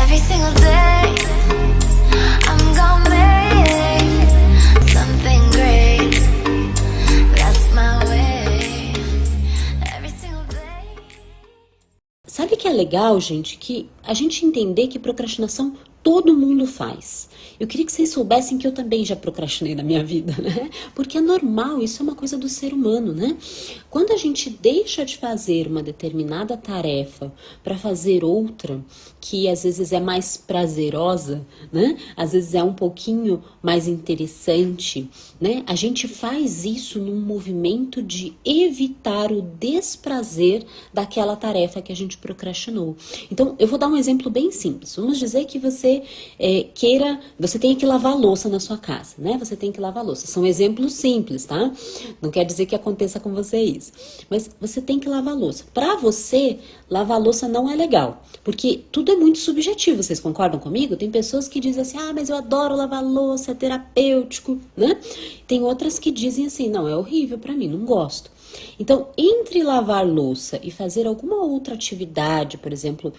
Every single day, I'm gonna make something great. That's my way. Every single day. Sabe que é legal, gente, que a gente entender que procrastinação todo mundo faz. Eu queria que vocês soubessem que eu também já procrastinei na minha vida, né? Porque é normal, isso é uma coisa do ser humano, né? Quando a gente deixa de fazer uma determinada tarefa para fazer outra, que às vezes é mais prazerosa, né? Às vezes é um pouquinho mais interessante, né? A gente faz isso num movimento de evitar o desprazer daquela tarefa que a gente procrastinou. Então, eu vou dar um exemplo bem simples. Vamos dizer que você você tem que lavar a louça na sua casa, né? Você tem que lavar a louça. São exemplos simples, tá? Não quer dizer que aconteça com você isso. Mas você tem que lavar a louça. Para você, lavar a louça não é legal. Porque tudo é muito subjetivo, vocês concordam comigo? Tem pessoas que dizem assim, mas eu adoro lavar a louça, é terapêutico, né? Tem outras que dizem assim, não, é horrível para mim, não gosto. Então, entre lavar louça e fazer alguma outra atividade, por exemplo,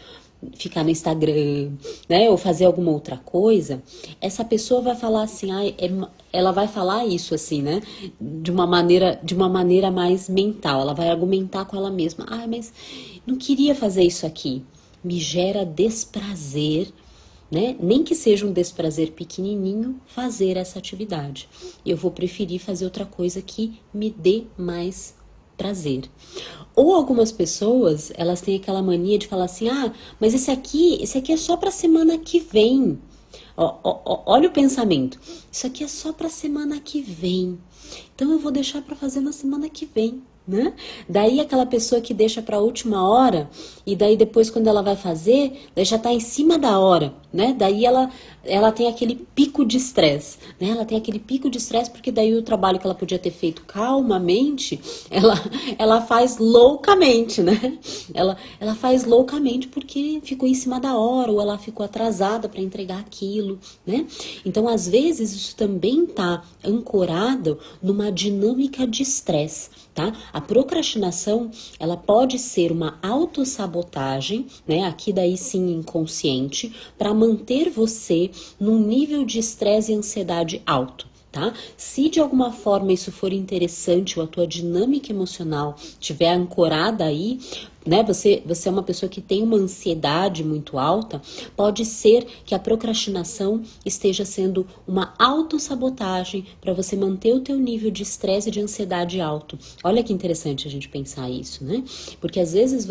ficar no Instagram, né, ou fazer alguma outra coisa, essa pessoa vai falar assim, ela vai falar isso assim, né, de uma maneira mais mental, ela vai argumentar com ela mesma, mas não queria fazer isso aqui, me gera desprazer, né, nem que seja um desprazer pequenininho, fazer essa atividade, eu vou preferir fazer outra coisa que me dê mais prazer. Ou algumas pessoas, elas têm aquela mania de falar assim, mas esse aqui é só para semana que vem. Olha o pensamento. Isso aqui é só para semana que vem. Então eu vou deixar para fazer na semana que vem, né? Daí aquela pessoa que deixa para a última hora e daí depois quando ela vai fazer, daí já tá em cima da hora, né? Daí ela tem aquele pico de estresse, né? Ela tem aquele pico de estresse porque daí o trabalho que ela podia ter feito calmamente, ela faz loucamente, né? Ela faz loucamente porque ficou em cima da hora ou ela ficou atrasada para entregar aquilo, né? Então, às vezes, isso também tá ancorado numa dinâmica de estresse, tá? A procrastinação, ela pode ser uma autossabotagem, né? Aqui daí sim inconsciente, para manter você num nível de estresse e ansiedade alto. Tá? Se de alguma forma isso for interessante ou a tua dinâmica emocional estiver ancorada aí, né? Você é uma pessoa que tem uma ansiedade muito alta, pode ser que a procrastinação esteja sendo uma autossabotagem para você manter o teu nível de estresse e de ansiedade alto. Olha que interessante a gente pensar isso, né? Porque às vezes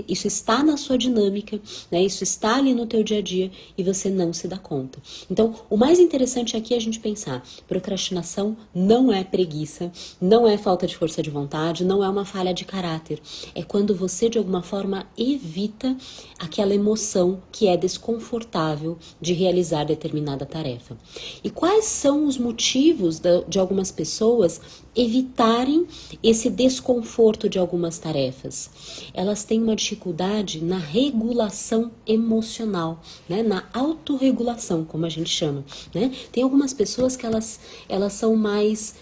isso está na sua dinâmica, né? Isso está ali no teu dia a dia e você não se dá conta. Então, o mais interessante aqui é a gente pensar, procrastinação não é preguiça, não é falta de força de vontade, não é uma falha de caráter. É quando você de alguma forma evita aquela emoção que é desconfortável de realizar determinada tarefa. E quais são os motivos de algumas pessoas evitarem esse desconforto de algumas tarefas? Elas têm uma dificuldade na regulação emocional, né? Na autorregulação, como a gente chama, né? Tem algumas pessoas que elas são mais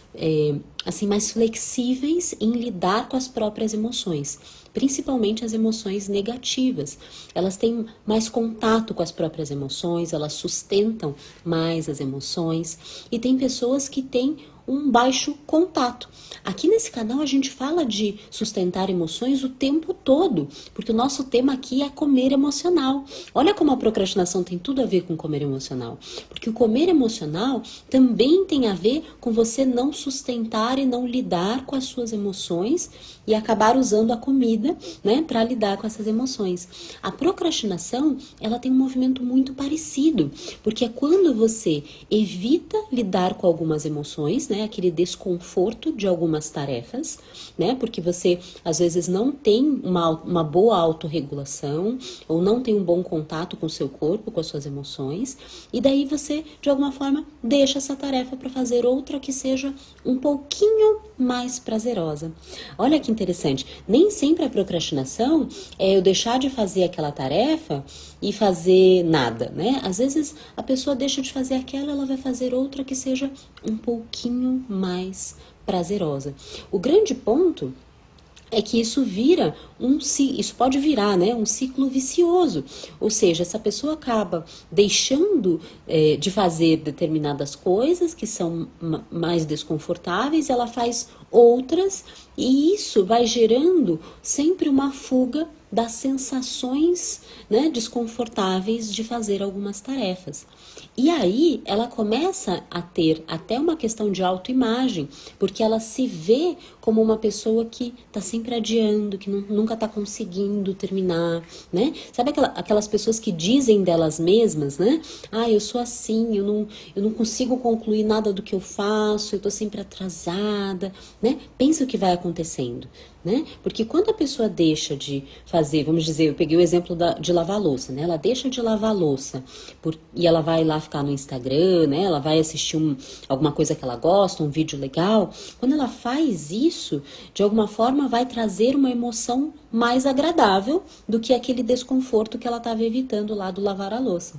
mais flexíveis em lidar com as próprias emoções, principalmente as emoções negativas. Elas têm mais contato com as próprias emoções, elas sustentam mais as emoções, e tem pessoas que têm um baixo contato. Aqui nesse canal a gente fala de sustentar emoções o tempo todo, porque o nosso tema aqui é comer emocional. Olha como a procrastinação tem tudo a ver com comer emocional, porque o comer emocional também tem a ver com você não sustentar e não lidar com as suas emoções e acabar usando a comida, né, para lidar com essas emoções. A procrastinação, ela tem um movimento muito parecido, porque é quando você evita lidar com algumas emoções, né, aquele desconforto de algumas tarefas, né, porque você às vezes não tem uma boa autorregulação ou não tem um bom contato com o seu corpo, com as suas emoções, e daí você de alguma forma deixa essa tarefa para fazer outra que seja um pouquinho mais prazerosa. Olha que interessante, nem sempre a procrastinação é eu deixar de fazer aquela tarefa e fazer nada, né? Às vezes a pessoa deixa de fazer aquela, ela vai fazer outra que seja um pouquinho mais prazerosa. O grande ponto é que isso vira isso pode virar, né, um ciclo vicioso. Ou seja, essa pessoa acaba deixando de fazer determinadas coisas que são mais desconfortáveis, ela faz outras, e isso vai gerando sempre uma fuga das sensações, né, desconfortáveis de fazer algumas tarefas. E aí ela começa a ter até uma questão de autoimagem, porque ela se vê como uma pessoa que está sempre adiando, que nunca está conseguindo terminar, né? Sabe aquelas pessoas que dizem delas mesmas, né? Ah, eu sou assim, eu não consigo concluir nada do que eu faço, eu estou sempre atrasada, né? Pensa o que vai acontecendo, né? Porque quando a pessoa deixa de fazer, vamos dizer, eu peguei o exemplo de lavar louça, né? Ela deixa de lavar louça e ela vai lá ficar no Instagram, né? Ela vai assistir alguma coisa que ela gosta, um vídeo legal. Quando ela faz isso, de alguma forma vai trazer uma emoção mais agradável do que aquele desconforto que ela estava evitando lá do lavar a louça.